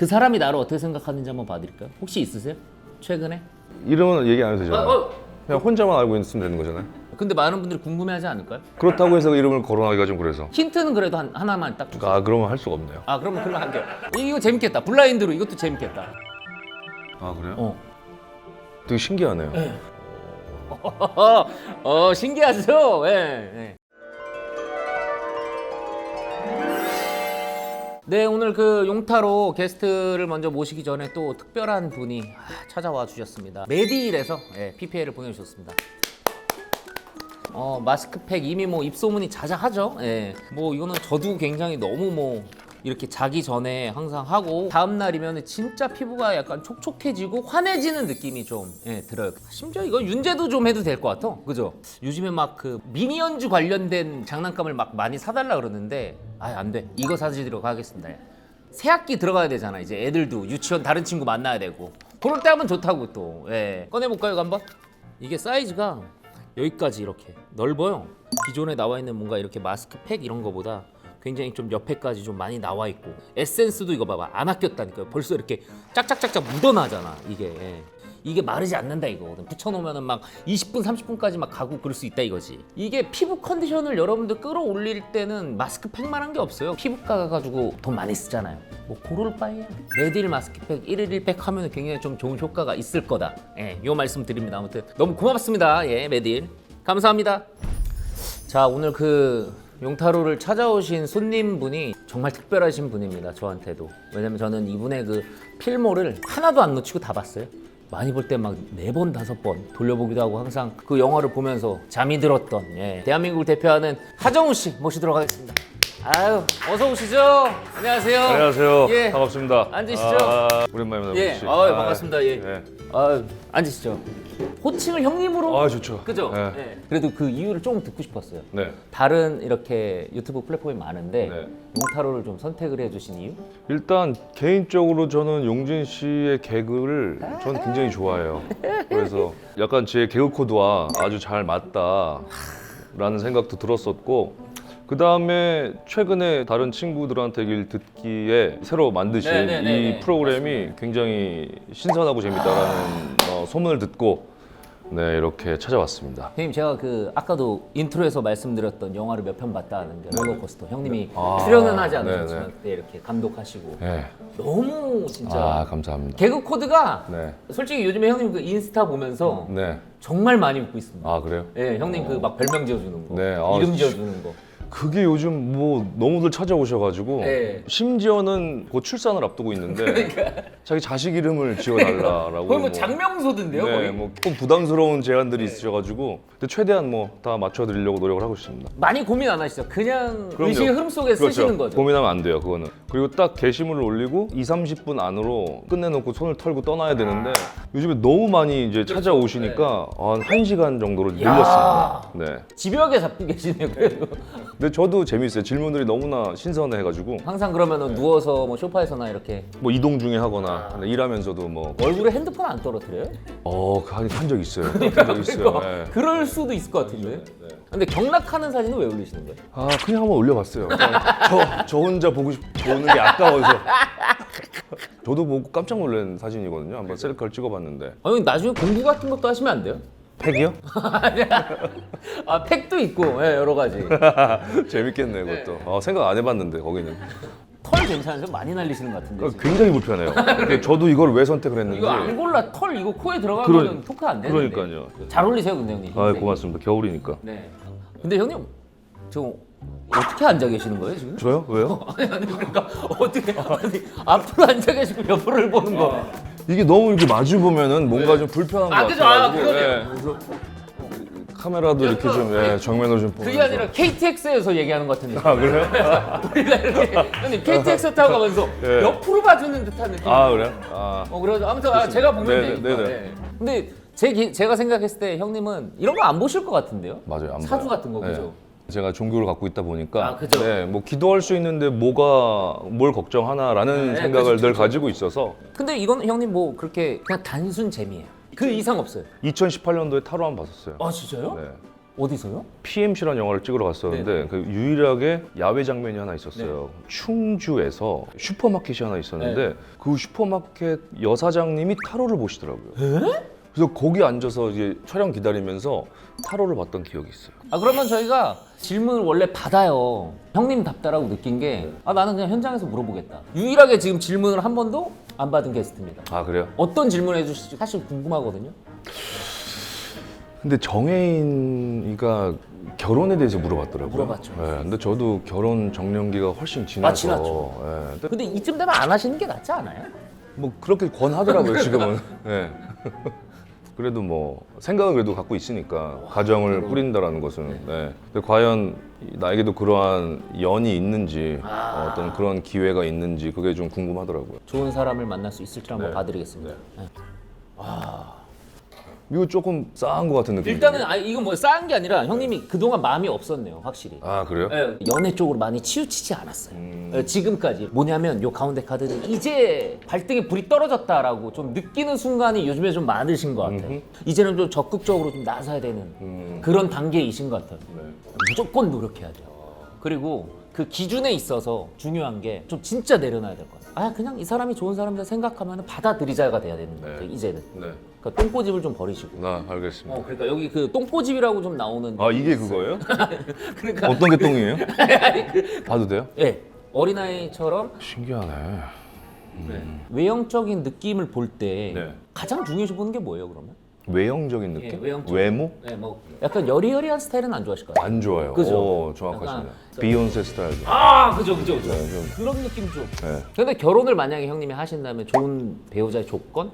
그 사람이 나를 어떻게 생각하는지 한번 봐드릴까요? 혹시 있으세요? 최근에? 이름은 얘기 안 해도 되잖아요. 어. 그냥 혼자만 알고 있으면 되는 거잖아요. 근데 많은 분들이 궁금해하지 않을까요? 그렇다고 해서 이름을 거론하기가 좀 그래서. 힌트는 그래도 하나만 딱 주세요. 아, 그러면 할 수가 없네요. 아 그러면 그걸로 할게요. 이거 재밌겠다. 블라인드로 이것도 재밌겠다. 아, 그래요? 어. 되게 신기하네요. 신기하죠? 예. 예. 네, 오늘 그 용타로 게스트를 먼저 모시기 전에 또 특별한 분이 찾아와 주셨습니다. 메디힐에서 PPL을 보내주셨습니다. 마스크팩 이미 뭐 입소문이 자자하죠. 예. 뭐 이거는 저도 굉장히 너무 뭐 이렇게 자기 전에 항상 하고 다음 날이면 진짜 피부가 약간 촉촉해지고 환해지는 느낌이 좀 들어요. 심지어 이거 윤제도 좀 해도 될 것 같아. 그죠? 요즘에 막 그 미니언즈 관련된 장난감을 막 많이 사달라 그러는데 안 돼. 이거 사드리도록 하겠습니다. 새학기 들어가야 되잖아. 이제 애들도 유치원 다른 친구 만나야 되고 그럴 때 하면 좋다고 또. 꺼내볼까요, 이거 한번? 이게 사이즈가 여기까지 이렇게 넓어요. 기존에 나와 있는 뭔가 이렇게 마스크팩 이런 거보다 굉장히 좀 옆에까지 좀 많이 나와 있고 에센스도 이거 봐봐 안 아꼈다니까요. 벌써 이렇게 짝짝짝짝 묻어나잖아. 이게 마르지 않는다 이거거든. 붙여놓으면은 막 20분 30분까지 막 가고 그럴 수 있다 이거지. 이게 피부 컨디션을 여러분들 끌어올릴 때는 마스크팩만 한 게 없어요. 피부과 가가지고 돈 많이 쓰잖아요. 뭐 고를 바에 메디힐 마스크팩 1일 1팩 하면 굉장히 좀 좋은 효과가 있을 거다. 요 말씀 드립니다. 아무튼 너무 고맙습니다. 메디힐 감사합니다. 자, 오늘 그 용타로를 찾아오신 손님분이 정말 특별하신 분입니다. 저한테도. 왜냐면 저는 이분의 그 필모를 하나도 안 놓치고 다 봤어요. 많이 볼 때 막 4번, 5번 돌려보기도 하고 항상 그 영화를 보면서 잠이 들었던 대한민국을 대표하는 하정우 씨 모시도록 하겠습니다. 아유, 어서 오시죠. 안녕하세요. 안녕하세요. 예. 반갑습니다. 앉으시죠. 오랜만입니다. 혹시. 반갑습니다. 네. 앉으시죠. 호칭을 형님으로. 좋죠. 그죠? 네. 그래도 그 이유를 조금 듣고 싶었어요. 네. 다른 이렇게 유튜브 플랫폼이 많은데 네. 용타로를 좀 선택을 해주신 이유? 일단 개인적으로 저는 용진 씨의 개그를 저는 굉장히 좋아해요. 그래서 약간 제 개그 코드와 아주 잘 맞다라는 생각도 들었었고, 그 다음에 최근에 다른 친구들한테 얘기를 듣기에 새로 만드신 네네네네. 이 프로그램이 굉장히 신선하고 재밌다라는 소문을 듣고 이렇게 찾아왔습니다. 형님, 제가 그 아까도 인트로에서 말씀드렸던 영화를 몇 편 봤다는 게 롤러코스터 형님이 출연은 하지 않으셨지만 네네. 그때 이렇게 감독하시고 네. 너무 진짜 감사합니다. 개그 코드가 네. 솔직히 요즘에 형님 그 인스타 보면서 네. 정말 많이 웃고 있습니다. 그래요? 형님 그 막 별명 지어주는 거, 네. 이름 지어주는 거. 그게 요즘 뭐 너무들 찾아오셔가지고 네. 심지어는 곧 출산을 앞두고 있는데 자기 자식 이름을 지어달라라고 거의 뭐 장명소던데요, 네, 거의? 뭐 조금 부담스러운 제안들이 있으셔가지고 근데 최대한 뭐 다 맞춰드리려고 노력을 하고 있습니다. 많이 고민 안 하시죠? 그냥 그럼요. 의식의 흐름 속에 쓰시는 거죠. 고민하면 안 돼요, 그거는. 그리고 딱 게시물을 올리고 2-30분 안으로 끝내놓고 손을 털고 떠나야 되는데 요즘에 너무 많이 이제 찾아오시니까 한 1시간 정도로 늘렸습니다. 네. 집요하게 잡고 계시네요, 그래도. 근데 저도 재밌어요. 질문들이 너무나 신선해가지고 항상 그러면은 누워서 뭐 소파에서나 이렇게 뭐 이동 중에 하거나 일하면서도 뭐 얼굴에 핸드폰 안 떨어뜨려요? 한 적 있어요. 한 적 있어요. 네. 그럴 수도 있을 것 같은데. 근데 경락하는 사진은 왜 올리시는 거예요? 그냥 한번 올려봤어요. 저 혼자 보는 게 아까워서. 저도 보고 깜짝 놀란 사진이거든요. 한번 셀카를 찍어봤는데. 아니 나중에 공부 같은 것도 하시면 안 돼요? 팩이요? 팩도 있고 여러 가지. 재밌겠네 그것도. 생각 안 해봤는데 거기는. 털 괜찮으세요? 많이 날리시는 것 같은데. 지금. 굉장히 불편해요. 근데 저도 이걸 왜 선택을 했는지. 이거 안 골라 털 이거 코에 들어가면 토크 안 되는데. 그러니까요. 잘 어울리세요, 근데 형님. 고맙습니다. 겨울이니까. 네. 근데 형님 저 어떻게 앉아 계시는 거예요 지금? 저요? 왜요? 아니 그러니까 어떻게 앞으로 앉아 계시고 옆으로를 보는 거. 이게 너무 이렇게 마주 보면은 뭔가 좀 불편한 것 그죠? 같아가지고. 그러네요. 그래서 카메라도 이렇게 좀 정면으로 좀 보면서. 그게 아니라 KTX에서 얘기하는 것 같은 느낌. 그래요? 우리가 이렇게 형님 KTX 타고 가면서 예. 옆으로 봐주는 듯한 느낌. 그래요? 그래서 아무튼 제가 보면 네네, 되니까. 네네. 네. 근데 제가 생각했을 때 형님은 이런 거 안 보실 것 같은데요? 맞아요. 안 사주 봐요. 같은 거 그죠? 제가 종교를 갖고 있다 보니까 그죠? 뭐 기도할 수 있는데 뭘 걱정하나라는 네, 생각을 그죠, 늘 그죠. 가지고 있어서 근데 이건 형님 뭐 그렇게 그냥 단순 재미예요. 그 이상 없어요. 2018년도에 타로 한번 봤었어요. 진짜요? 네. 어디서요? PMC라는 영화를 찍으러 갔었는데 그 유일하게 야외 장면이 하나 있었어요. 충주에서 슈퍼마켓이 하나 있었는데 그 슈퍼마켓 여사장님이 타로를 보시더라고요. 그래서 거기 앉아서 이제 촬영 기다리면서 타로를 봤던 기억이 있어요. 아 그러면 저희가 질문을 원래 받아요. 형님 답다라고 느낀 게 나는 그냥 현장에서 물어보겠다. 유일하게 지금 질문을 한 번도 안 받은 게스트입니다. 아 그래요? 어떤 질문 해주실지 사실 궁금하거든요. 근데 정혜인이가 결혼에 대해서 물어봤더라고요. 물어봤죠. 예, 근데 저도 결혼 정년기가 훨씬 지나서. 지났죠. 예, 근데 근데 이쯤 되면 안 하시는 게 낫지 않아요? 뭐 그렇게 권하더라고요 지금은. 예. 그래도 뭐 생각은 그래도 갖고 있으니까 가정을 꾸린다라는 것은. 네. 근데 과연 나에게도 그러한 연이 있는지 어떤 그런 기회가 있는지 그게 좀 궁금하더라고요. 좋은 사람을 만날 수 있을지 한번 네. 봐드리겠습니다. 네. 이거 조금 싸한 것 같은 느낌. 일단은 이건 뭐 싸한 게 아니라 형님이 그동안 마음이 없었네요, 확실히. 아 그래요? 네, 연애 쪽으로 많이 치우치지 않았어요. 네, 지금까지. 뭐냐면 요 가운데 카드는 이제 발등에 불이 떨어졌다라고 좀 느끼는 순간이 요즘에 좀 많으신 것 같아요. 이제는 좀 적극적으로 좀 나서야 되는 그런 단계이신 것 같아요. 네. 무조건 노력해야 돼요. 그리고 그 기준에 있어서 중요한 게 좀 진짜 내려놔야 될 것 같아요. 그냥 이 사람이 좋은 사람이다 생각하면 받아들이자가 돼야 되는 것 같아요, 이제는. 네. 그러니까 똥꼬집을 좀 버리시고. 나 알겠습니다. 그러니까 여기 그 똥꼬집이라고 좀 나오는. 아 이게 그거예요? 그러니까 어떤 게 똥이에요? 봐도 돼요? 예, 어린아이처럼 신기하네. 외형적인 느낌을 볼 때 네. 가장 중요시 보는 게 뭐예요, 그러면? 외형적인 느낌? 예, 외형적. 외모? 네, 뭐 약간 여리여리한 스타일은 안 좋아하실 것 같아요. 안 좋아요. 그죠? 오, 정확하시네요. 약간- 비욘세 스타일. 그죠. 좀- 그런 느낌 좀. 네. 근데 결혼을 만약에 형님이 하신다면 좋은 배우자의 조건?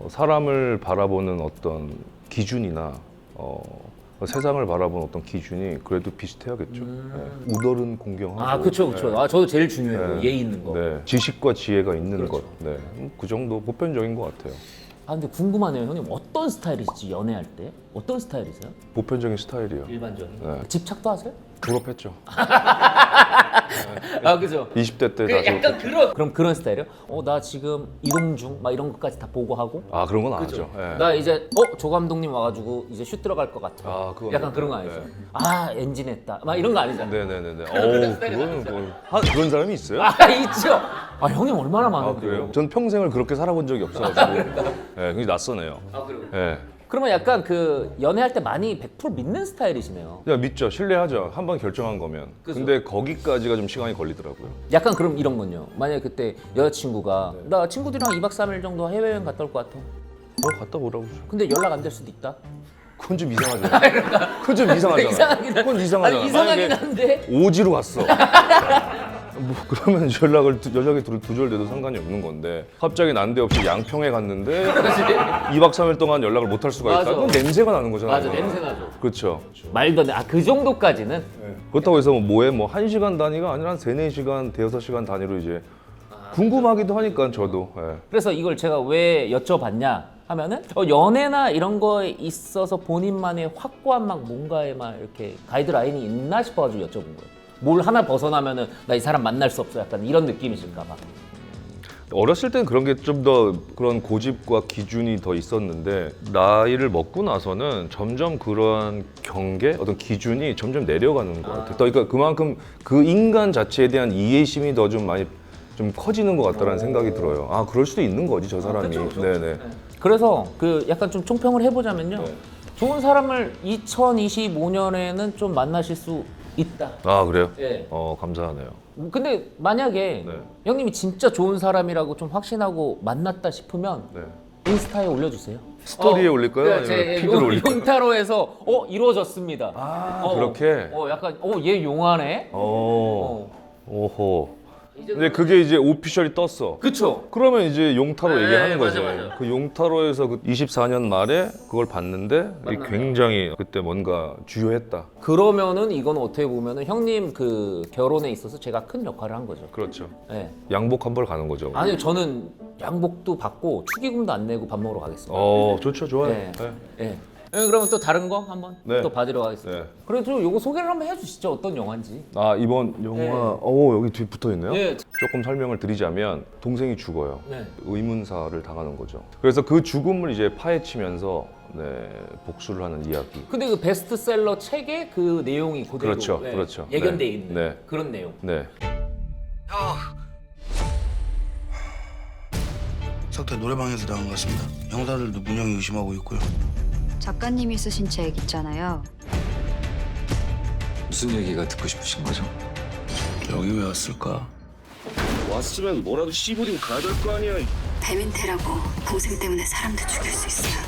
사람을 바라보는 어떤 기준이나 세상을 바라보는 어떤 기준이 그래도 비슷해야겠죠. 네. 우덜은 공경하고. 그쵸. 네. 저도 제일 중요해요. 네. 예의 있는 거. 네. 지식과 지혜가 있는 그렇죠. 것. 네. 그 정도 보편적인 것 같아요. 근데 궁금하네요, 형님. 어떤 스타일이시지, 연애할 때? 어떤 스타일이세요? 보편적인 스타일이요. 일반적인. 네. 집착도 하세요? 졸업했죠. 그죠. 20대 때 다 약간 그럼 그런 스타일이요? 나 지금 이동 중 막 이런 것까지 다 보고하고. 아 그런 건 안 그죠. 하죠. 네. 나 이제 조 감독님 와가지고 이제 슛 들어갈 것 같아. 그건 약간 뭐, 그런 거 아니죠? 네. 엔진 했다. 막 이런 거 아니잖아. 네네네네. 그거는 그런 사람이 있어요? 있죠. 형님 얼마나 많은데요? 그래요? 전 평생을 그렇게 살아본 적이 없어가지고 네, 굉장히 낯서네요. 그래요? 네. 그러면 약간 그 연애할 때 많이 100% 믿는 스타일이시네요. 그냥 믿죠. 신뢰하죠. 한 번 결정한 거면. 그죠. 근데 거기까지가 좀 시간이 걸리더라고요. 약간 그럼 이런 건요. 만약에 그때 여자친구가 나 친구들이랑 2박 3일 정도 해외여행 갔다 올 것 같아. 갔다 오라고. 근데 연락 안 될 수도 있다. 그건 좀 이상하잖아. 그건 좀 이상하잖아. 그건 이상하잖아. 이상하긴 만약에 한데. 오지로 갔어. 뭐 그러면 연락이 두절돼도 상관이 없는 건데 갑자기 난데없이 양평에 갔는데 2박 3일 동안 연락을 못 할 수가 있다. 맞아. 그건 냄새가 나는 거잖아요. 맞아, 냄새 나죠. 그렇죠. 말도 안 돼. 그 정도까지는. 그렇다고 해서 뭐 1시간 단위가 아니라 한 3-4시간, 5-6시간 단위로 이제 궁금하기도 하니까 저도. 예. 그래서 이걸 제가 왜 여쭤봤냐 하면은 연애나 이런 거에 있어서 본인만의 확고한 막 뭔가에 막 이렇게 가이드라인이 있나 싶어가지고 여쭤본 거예요. 뭘 하나 벗어나면은 나 이 사람 만날 수 없어. 약간 이런 느낌이실까 봐. 어렸을 땐 그런 게 좀 더 그런 고집과 기준이 더 있었는데 나이를 먹고 나서는 점점 그런 경계, 어떤 기준이 점점 내려가는 것 같아요. 그러니까 그만큼 그 인간 자체에 대한 이해심이 더 좀 많이 좀 커지는 것 같다는 생각이 들어요. 그럴 수도 있는 거지 저 사람이. 그쵸. 네네. 그래서 그 약간 좀 총평을 해보자면요. 네. 좋은 사람을 2025년에는 좀 만나실 수 있다. 그래요? 예. 감사하네요. 근데 만약에 네. 형님이 진짜 좋은 사람이라고 좀 확신하고 만났다 싶으면 네. 인스타에 올려주세요. 스토리에 올릴까요? 아니면 제 피드로 올릴까요? 용타로에서 이루어졌습니다. 그렇게? 약간 얘 용하네. 오호. 근데 그게 이제 오피셜이 떴어. 그쵸. 그러면 이제 용타로 네, 얘기하는 거지. 맞아. 그 용타로에서 그 24년 말에 그걸 봤는데 굉장히 그때 뭔가 주요했다. 그러면은 이건 어떻게 보면은 형님 그 결혼에 있어서 제가 큰 역할을 한 거죠. 그렇죠. 네. 양복 한 벌 가는 거죠. 아니요, 저는 양복도 받고 축의금도 안 내고 밥 먹으러 가겠습니다. 좋죠, 좋아요. 네. 네. 예. 그러면 또 다른 거 한번 네. 또 봐드리도록 하겠습니다. 네. 그래도 요거 소개를 한번 해주시죠. 어떤 영화인지. 아 이번 영화 네. 여기 뒤에 붙어 있네요. 네. 조금 설명을 드리자면 동생이 죽어요. 네. 의문사를 당하는 거죠. 그래서 그 죽음을 이제 파헤치면서 복수를 하는 이야기. 근데 그 베스트셀러 책의 그 내용이 그대로 그렇죠, 그렇죠. 예견돼 네. 있는 네. 그런 내용. 네. 석태 노래방에서 당한 것 같습니다. 형사들도 문영이 의심하고 있고요. 작가님이 쓰신 책 있잖아요. 무슨 얘기가 듣고 싶으신 거죠? 여기 왜 왔을까? 왔으면 뭐라도 씨부리고 가야 될 거 아니야. 배민태라고 동생 때문에 사람도 죽일 수 있어요.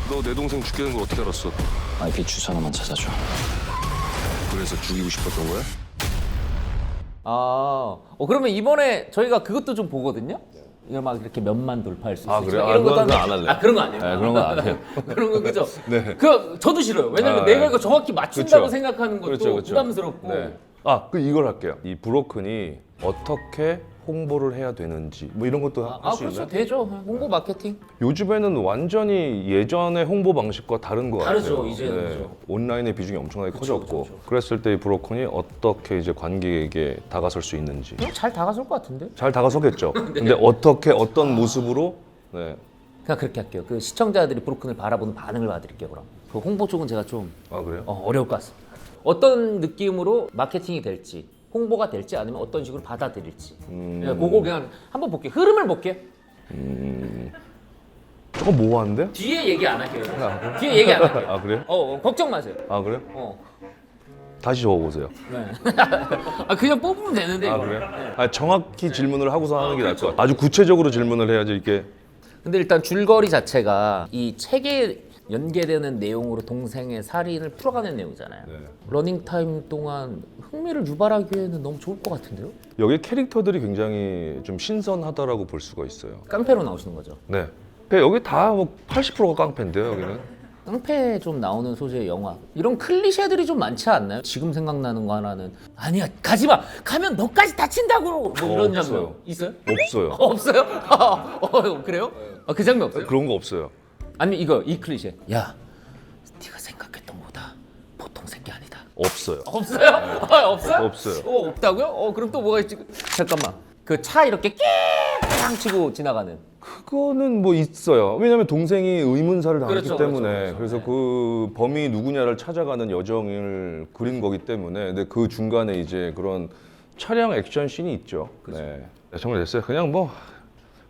너 내 동생 죽이는 걸 어떻게 알았어? IP 주소 하나만 찾아줘. 그래서 죽이고 싶었던 거야? 그러면 이번에 저희가 그것도 좀 보거든요. 이거 막 이렇게 몇만 돌파할 수 있어요. 아, 그래요? 이런 것도 그건 한번- 안 할래요. 아 그런 거 아니에요. 네, 그런 건 안 해요. 그런 거 그죠? 네. 그 저도 싫어요. 왜냐면 아, 내가 네. 이거 정확히 맞춘다고 그렇죠. 생각하는 것도 그렇죠, 그렇죠. 부담스럽고. 네. 그 이걸 할게요. 이 브로큰이 어떻게 홍보를 해야 되는지 뭐 이런 것도 할 수 그렇죠. 있나요? 되죠. 홍보 마케팅. 요즘에는 완전히 예전의 홍보 방식과 다른 것 다르죠, 같아요. 이제는 그죠. 온라인의 비중이 엄청나게 커졌고 그쵸. 그랬을 때 이 브로큰이 어떻게 이제 관객에게 다가설 수 있는지 잘 다가설 것 같은데? 잘 다가서겠죠. 근데 어떻게 어떤 모습으로 네. 그냥 그렇게 할게요. 그 시청자들이 브로큰을 바라보는 반응을 봐드릴게요. 그럼 그 홍보 쪽은 제가 좀 그래요? 어려울 것 같습니다. 어떤 느낌으로 마케팅이 될지, 홍보가 될지 아니면 어떤 식으로 받아들일지. 그거 그냥 한번 볼게요. 흐름을 볼게요. 조금 모호한데? 뒤에 얘기 안 할게요. 뒤에 얘기 안 할게요. 아 그래요? 걱정 마세요. 아 그래요? 어. 다시 적어보세요. 네. 그냥 뽑으면 되는데. 아 이거. 그래요? 정확히 질문을 하고서 하는 게 나을 것 같아요. 아주 구체적으로 질문을 해야지 이게 근데 일단 줄거리 자체가 이 책에 연계되는 내용으로 동생의 살인을 풀어가는 내용이잖아요. 네. 러닝타임 동안 흥미를 유발하기에는 너무 좋을 것 같은데요? 여기 캐릭터들이 굉장히 좀 신선하다라고 볼 수가 있어요. 깡패로 나오시는 거죠. 네. 여기 다 뭐 80%가 깡패인데요, 여기는. 깡패 좀 나오는 소재의 영화 이런 클리셰들이 좀 많지 않나요? 지금 생각나는 거 하나는 아니야 가지마 가면 너까지 다친다고 뭐 이런 없어요. 장면 있어요? 없어요. 없어요? 그래요? 그 장면 없어요? 그런 거 없어요. 아니면 이 클리셰 야 네가 생각했던 거보다 보통 새끼 아니다 없어요. 없어요? 없어요? 없어요. 없다고요? 그럼 또 뭐가 있지? 잠깐만 그 차 이렇게 깨랑 치고 지나가는 그거는 뭐 있어요. 왜냐면 동생이 의문사를 당했기 그렇죠, 때문에 그렇죠. 그래서 네. 그 범인이 누구냐를 찾아가는 여정을 그린 거기 때문에 근데 그 중간에 이제 그런 차량 액션 씬이 있죠. 네. 정말 됐어요. 그냥 뭐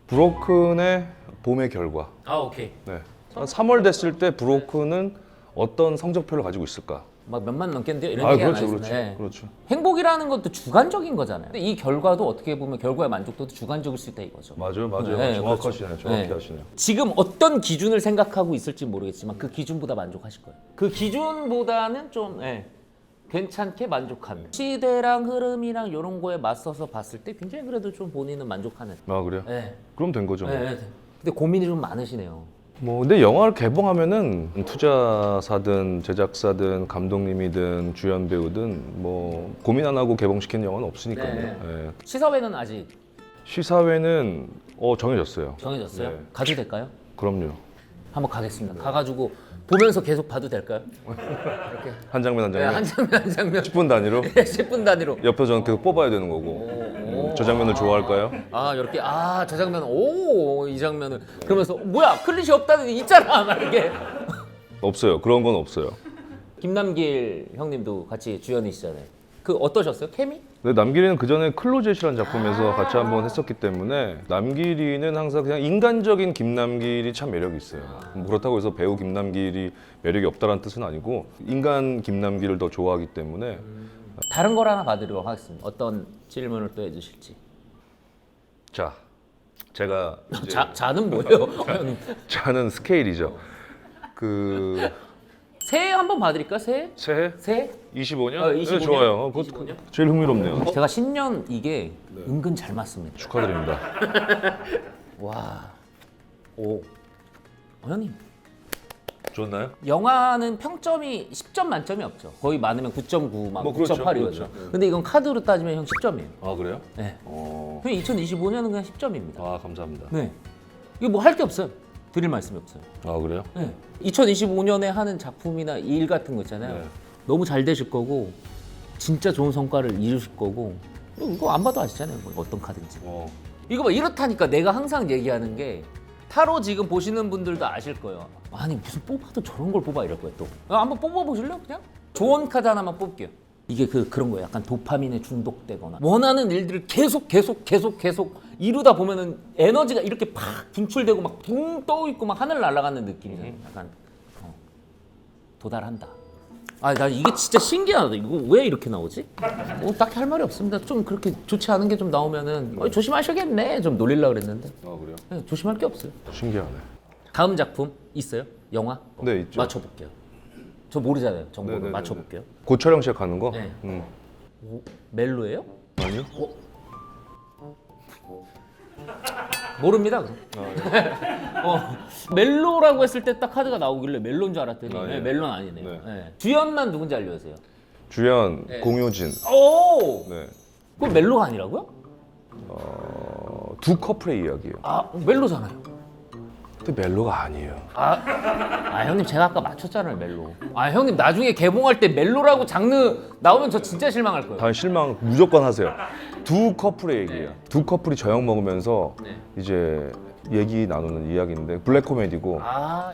브로큰의 봄의 결과. 오케이 네. 한 3월 됐을 때 브로큰은 어떤 성적표를 가지고 있을까? 막 몇만 넘겠는데요? 이런 얘기 그렇죠, 안 그렇죠, 하시네. 그렇죠. 행복이라는 것도 주관적인 거잖아요. 근데 이 결과도 어떻게 보면 결과의 만족도도 주관적일 수 있다 이거죠. 맞아요. 네, 정확하시네요. 그렇죠. 정확히 네. 하시네요. 지금 어떤 기준을 생각하고 있을지 모르겠지만 그 기준보다 만족하실 거예요. 그 기준보다는 좀 괜찮게 만족하는 시대랑 흐름이랑 이런 거에 맞서서 봤을 때 굉장히 그래도 좀 본인은 만족하는. 아 그래요? 네. 그럼 된 거죠. 뭐. 네. 근데 고민이 좀 많으시네요. 뭐 근데 영화를 개봉하면은 투자사든 제작사든 감독님이든 주연 배우든 뭐 고민 안 하고 개봉시키는 영화는 없으니까요. 네. 예. 시사회는 아직 시사회는 정해졌어요. 정해졌어요? 네. 가도 될까요? 그럼요. 한번 가겠습니다. 가가지고 보면서 계속 봐도 될까요? 한 장면 한 네, 장면. 한 장면 한 장면 10분 단위로 10분 단위로. 옆에서 저는 계속 뽑아야 되는 거고. 저 장면을 좋아할까요? 이렇게 저 장면 이 장면을 그러면서 뭐야 클리셰 없다는 있잖아 막 이렇게. 없어요. 그런 건 없어요. 김남길 형님도 같이 주연이시잖아요. 그 어떠셨어요? 케미? 근데 남길이는 그 전에 클로젯이라는 작품에서 같이 한번 했었기 때문에 남길이는 항상 그냥 인간적인 김남길이 참 매력이 있어요. 뭐 그렇다고 해서 배우 김남길이 매력이 없다는 뜻은 아니고 인간 김남길을 더 좋아하기 때문에 다른 걸 하나 봐드리도록 하겠습니다. 어떤 질문을 또 해주실지. 자 제가 이제 자는 뭐예요? 자는 스케일이죠. 그 새해 한번 봐드릴까? 새해? 새해 새해? 25년? 25년? 네, 좋아요. 그것도 25년? 제일 흥미롭네요. 제가 신년 이게 은근 잘 맞습니다. 축하드립니다. 와, 형님. 좋나요? 영화는 평점이 10점 만점이 없죠. 거의 많으면 9.9, 막 뭐 그렇죠, 9.8이거든요. 그렇죠. 근데 이건 카드로 따지면 형 10점이에요. 아 그래요? 네. 형 2025년은 그냥 10점입니다. 아 감사합니다. 네. 이거 뭐 할 게 없어요. 드릴 말씀이 없어요. 아 그래요? 네. 2025년에 하는 작품이나 일 같은 거 있잖아요. 네. 너무 잘 되실 거고 진짜 좋은 성과를 이루실 거고 이거 안 봐도 아시잖아요. 뭐 어떤 카드인지. 이거 봐 이렇다니까 내가 항상 얘기하는 게 타로 지금 보시는 분들도 아실 거예요. 아니 무슨 뽑아도 저런 걸 뽑아 이럴 거예요 또. 한번 뽑아보실래요 그냥? 좋은 카드 하나만 뽑을게요. 이게 그런 거예요. 약간 도파민에 중독되거나 원하는 일들을 계속 이루다 보면은 에너지가 이렇게 팍 분출되고 막 붕 떠 있고 막 하늘 날아가는 느낌이잖아요. 약간 도달한다. 아, 나 이게 진짜 신기하다. 이거 왜 이렇게 나오지? 딱히 할 말이 없습니다. 좀 그렇게 좋지 않은 게 좀 나오면은 조심하셔야겠네. 좀 놀리려고 그랬는데. 아 그래요? 네, 조심할 게 없어요. 신기하네. 다음 작품 있어요? 영화? 네 있죠. 맞춰볼게요. 저 모르잖아요. 정보를 네네네네. 맞춰볼게요. 곧 촬영 시작하는 거? 네. 음. 멜로예요? 아니요? 모릅니다. 그럼. 멜로라고 했을 때 딱 카드가 나오길래 멜로인 줄 알았더니 아, 예. 네, 멜로는 아니네요. 네. 네. 주연만 누군지 알려주세요. 주연 네. 공효진. 오! 네. 그건 멜로가 아니라고요? 두 커플의 이야기예요. 아 멜로잖아요. 근데 멜로가 아니에요. 아 형님 제가 아까 맞췄잖아요 멜로. 아 형님 나중에 개봉할 때 멜로라고 장르 나오면 저 진짜 실망할 거예요. 다음 실망 무조건 하세요. 두 커플의 얘기예요. 두 커플이 저녁 먹으면서 네. 이제 얘기 나누는 이야기인데 블랙 코미디고.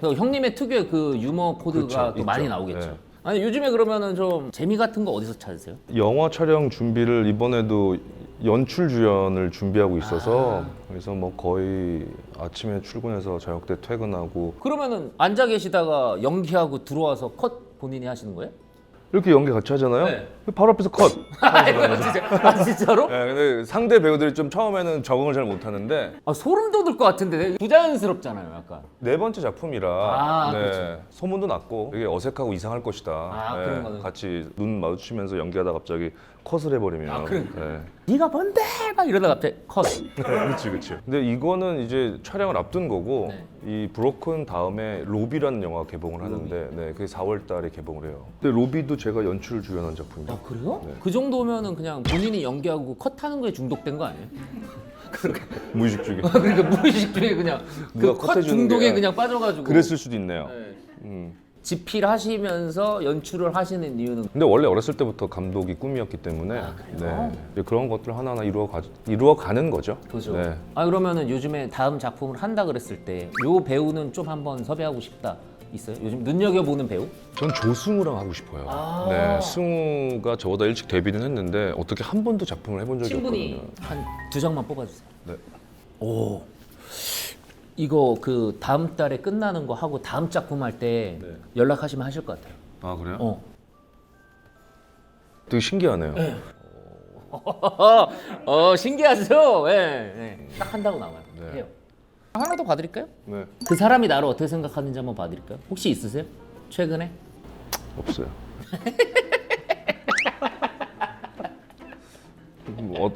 그 형님의 특유의 그 유머 코드가 그렇죠, 또 많이 있죠. 나오겠죠. 네. 아니 요즘에 그러면은 좀 재미 같은 거 어디서 찾으세요? 영화 촬영 준비를 이번에도 연출 주연을 준비하고 있어서 그래서 뭐 거의 아침에 출근해서 저녁 때 퇴근하고 그러면은 앉아 계시다가 연기하고 들어와서 컷 본인이 하시는 거예요? 이렇게 연기 같이 하잖아요. 네. 바로 앞에서 컷. 진짜로? 네, 근데 상대 배우들이 좀 처음에는 적응을 잘 못하는데 소름 돋을 것 같은데 부자연스럽잖아요 약간. 네 번째 작품이라 아, 네, 그렇죠. 소문도 났고 되게 어색하고 이상할 것이다. 네, 그런 거는. 같이 눈 마주치면서 연기하다 갑자기 컷을 해버리면. 그러니까. 네. 네가 뭔데? 막 이러다가 갑자기 컷. 그렇지. 근데 이거는 이제 촬영을 앞둔 거고 네. 이 브로큰 다음에 로비라는 영화 개봉을 하는데 네, 그게 4월달에 개봉을 해요. 근데 로비도 제가 연출 주연한 작품이에요. 그래요? 네. 그 정도면은 그냥 본인이 연기하고 컷하는 거에 중독된 거 아니에요? 무의식 중에. 그러니까 무의식 중에 그냥 그 누가 컷 컷해주는 중독에 게 그냥 빠져가지고. 그랬을 수도 있네요. 네. 집필하시면서 연출을 하시는 이유는 근데 원래 어렸을 때부터 감독이 꿈이었기 때문에 네, 이제 그런 것들 하나하나 이루어가는 거죠. 그죠. 네. 그러면은 요즘에 다음 작품을 한다 그랬을 때 요 배우는 좀 한번 섭외하고 싶다 있어요? 요즘 눈여겨보는 배우? 전 조승우랑 하고 싶어요. 네, 승우가 저보다 일찍 데뷔는 했는데 어떻게 한 번도 작품을 해본 적이 친분이 없거든요. 한 두 장만 뽑아주세요. 네. 오. 이거 그 다음 달에 끝나는 거 하고 다음 작품 할 때 네. 연락하시면 하실 것 같아요. 아 그래요? 어. 되게 신기하네요. 신기하죠? 예. 딱 한다고 나와요. 네. 해요. 하나 더 봐드릴까요? 네, 그 사람이 나를 어떻게 생각하는지 한번 봐드릴까요? 혹시 있으세요? 최근에? 없어요.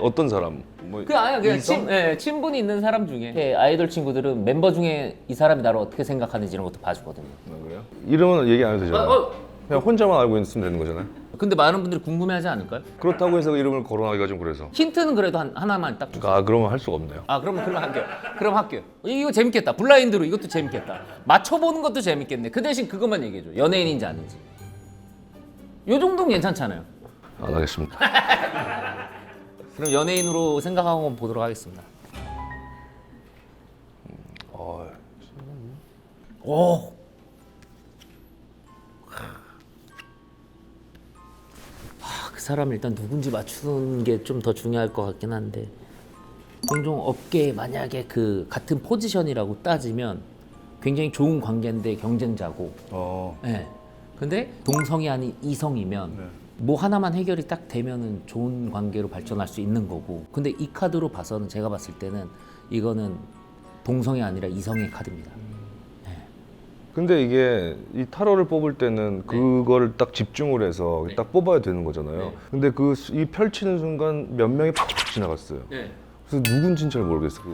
어떤 사람? 뭐 그냥 이성? 친분이 있는 사람 중에 아이돌 친구들은 멤버 중에 이 사람이 나를 어떻게 생각하는지 이런 것도 봐주거든요. 아, 그래요? 이름은 얘기 안 해도 되잖아요. 그냥 혼자만 알고 있으면 되는 거잖아요. 근데 많은 분들이 궁금해하지 않을까요? 그렇다고 해서 이름을 거론하기가 좀 그래서. 힌트는 그래도 하나만 딱 주세요. 그러면 할 수가 없네요. 그럼 할게요. 그럼 할게요. 이거 재밌겠다. 블라인드로 이것도 재밌겠다. 맞춰보는 것도 재밌겠네. 그 대신 그것만 얘기해줘. 연예인인지 아닌지. 요 정도는 괜찮잖아요. 안 하겠습니다. 그럼 연예인으로 생각하고 한번 보도록 하겠습니다. 오. 그 사람 일단 누군지 맞추는 게 좀 더 중요할 것 같긴 한데 종종 업계에 만약에 그 같은 포지션이라고 따지면 굉장히 좋은 관계인데 경쟁자고 네. 근데 동성이 아닌 이성이면 뭐 하나만 해결이 딱 되면은 좋은 관계로 발전할 수 있는 거고 근데 이 카드로 봐서는 제가 봤을 때는 이거는 동성이 아니라 이성의 카드입니다. 근데 이게 이 타로를 뽑을 때는 그거를 딱 집중을 해서 딱 뽑아야 되는 거잖아요. 근데 이 펼치는 순간 몇 명이 팍팍 지나갔어요. 그래서 누군지는 잘 모르겠어요.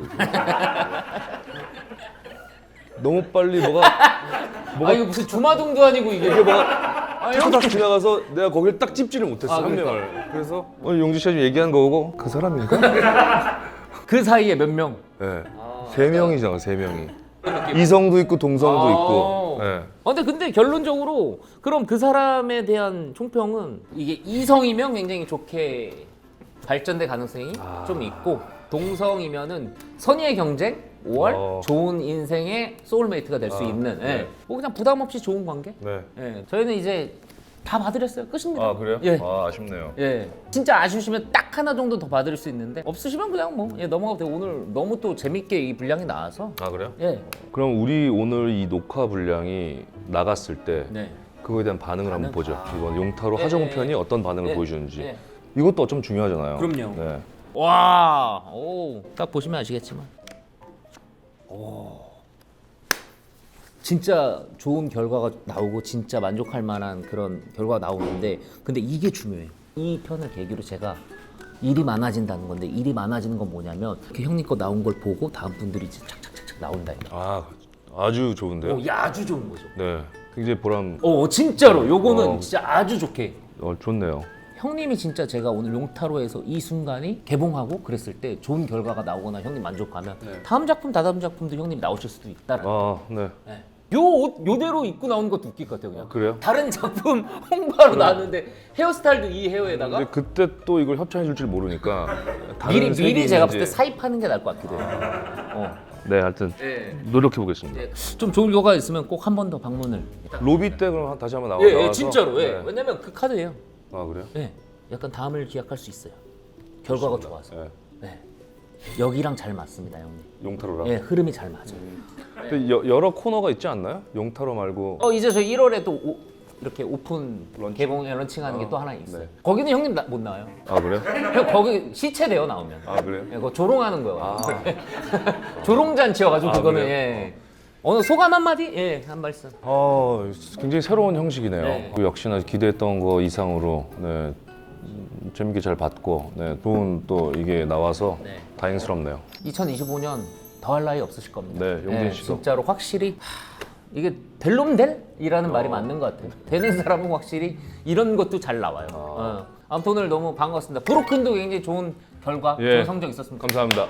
너무 빨리 뭐가 이거 무슨 주마등도 아니고 이게 뭐가 탁탁 지나가서 내가 거길 딱 찝지를 못했어 한 그러니까. 명을. 그래서 오늘 용지 씨가 얘기한 거고 그 사람인가? 그 사이에 몇 명? 네. 세 명이 지나가 세 명이. 이성도 있고 동성도 아. 있고. 네. 근데 결론적으로 그럼 그 사람에 대한 총평은 이게 이성이면 굉장히 좋게 발전될 가능성이 좀 있고 동성이면은 선의의 경쟁 5월 좋은 인생의 소울메이트가 될 수 있는 네. 뭐 그냥 부담 없이 좋은 관계. 네. 예, 저희는 이제 다 받으렸어요. 끝입니다. 아 그래요? 예. 아 아쉽네요. 예, 진짜 아쉬우시면 딱 하나 정도 더 받을 수 있는데 없으시면 그냥 뭐 넘어가도 되고 오늘 너무 또 재밌게 이 분량이 나와서 아 그래요? 예, 그럼 우리 오늘 이 녹화 분량이 나갔을 때 네. 그거에 대한 반응을 한번 보죠. 아. 이번 용타로 예, 하정우 예, 편이 어떤 반응을 예, 보여주는지. 예. 이것도 좀 중요하잖아요. 그럼요. 네. 와, 오, 딱 보시면 아시겠지만, 오, 진짜 좋은 결과가 나오고 진짜 만족할 만한 그런 결과가 나오는데, 근데 이게 중요해요. 이 편을 계기로 제가 일이 많아진다는 건데, 일이 많아지는 건 뭐냐면, 이렇게 형님 거 나온 걸 보고 다음 분들이 이제 착착착착 나온다. 아 아주 좋은데요. 오, 야, 아주 좋은 거죠. 네. 굉장히 보람. 진짜로 요거는 진짜 아주 좋게. 좋네요. 형님이 진짜 제가 오늘 용타로에서 이 순간이 개봉하고 그랬을 때 좋은 결과가 나오거나 형님 만족하면 다음 작품, 다다음 작품도 형님 나오실 수도 있다는. 아 네. 네. 요 옷 요대로 입고 나오는 것도 웃길 것 같아요. 그냥. 그래요? 다른 작품 홍보하러 나왔는데 헤어스타일도 이 헤어에다가 근데 그때 또 이걸 협찬해 줄지 모르니까 다른 미리 색이 제가 봤을 때 있는지. 사입하는 게 나을 것 같기도 해요. 네, 하여튼 네. 노력해 보겠습니다. 좀 좋은 결과가 있으면 꼭 한 번 더 방문을. 로비 때 그럼 다시 한번 나와서. 예, 진짜로. 예. 네. 왜냐면 그 카드예요. 아 그래요? 예. 약간 다음을 기약할 수 있어요. 결과가 좋아서. 네. 네. 여기랑 잘 맞습니다, 형님. 용타로랑. 예, 흐름이 잘 맞아요. 근데 여러 코너가 있지 않나요? 용타로 말고. 이제 저희 1월에 또 이렇게 오픈 런칭? 개봉에 런칭하는 게 또 하나 있어요. 네. 거기는 형님 못 나와요. 아 그래요? 형 거기 시체돼요 나오면. 아 그래요? 예, 그거 조롱하는 거예요. 아. 조롱잔치여가지고 아, 그거는 그래요? 예. 오늘 소감 한마디? 예, 한 말씀. 굉장히 새로운 형식이네요. 네. 그 역시나 기대했던 거 이상으로 네, 재밌게 잘 봤고 네, 좋은 또 이게 나와서 네. 다행스럽네요. 2025년 더할 나위 없으실 겁니다. 네, 용진 씨도. 진짜로 확실히 이게 될 놈 될? 이라는 말이 맞는 것 같아요. 되는 사람은 확실히 이런 것도 잘 나와요. 아무튼 오늘 너무 반갑습니다. 브로큰도 굉장히 좋은 결과, 예. 좋은 성적 있었습니다. 감사합니다.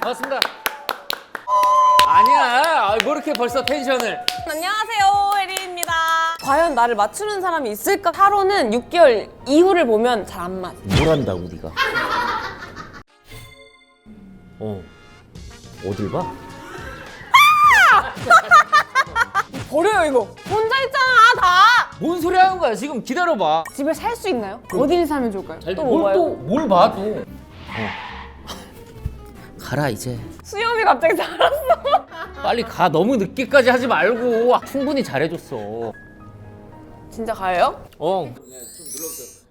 반갑습니다. 아니야, 뭐 이렇게 벌써 텐션을. 안녕하세요, 혜리입니다. 과연 나를 맞추는 사람이 있을까? 타로는 6개월 이후를 보면 잘 안 맞아. 뭘 한다고 네가? 어딜 봐? 버려요, 이거. 혼자 있잖아, 다. 뭔 소리 하는 거야? 지금 기다려봐. 집에 살 수 있나요? 어디를 사면 좋을까요? 또 뭘 뭐가요? 또 뭘 봐 또? 가라 이제. 수염이 갑자기 자랐어. 빨리 가. 너무 늦게까지 하지 말고. 충분히 잘해줬어. 진짜 가요? 좀 눌러주세요.